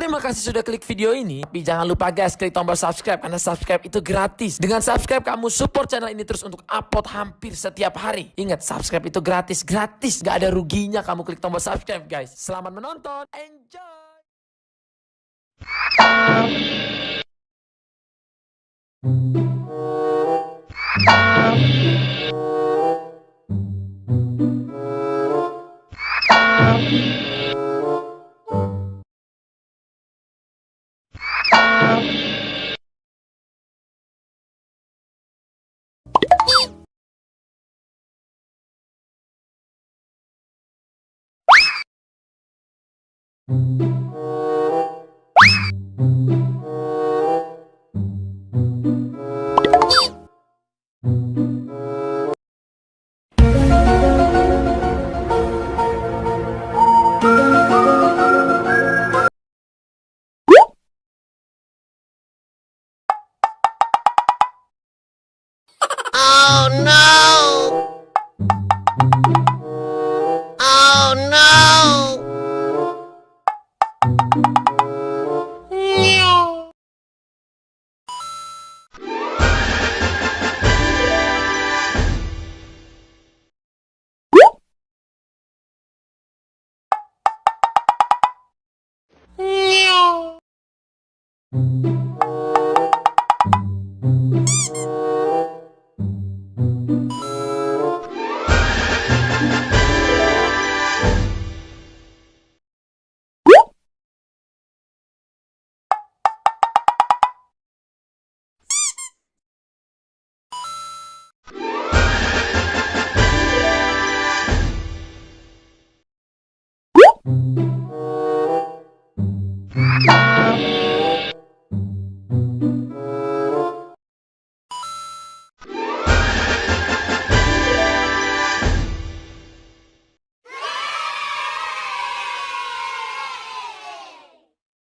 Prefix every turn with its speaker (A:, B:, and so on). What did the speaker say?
A: Terima kasih sudah klik video ini. Tapi jangan lupa guys, klik tombol subscribe karena subscribe itu gratis. Dengan subscribe kamu support channel ini terus untuk upload hampir setiap hari. Ingat, subscribe itu gratis. Gak ada ruginya kamu klik tombol subscribe guys. Selamat menonton. Enjoy.
B: Oh no! Oh no!
A: Thank you.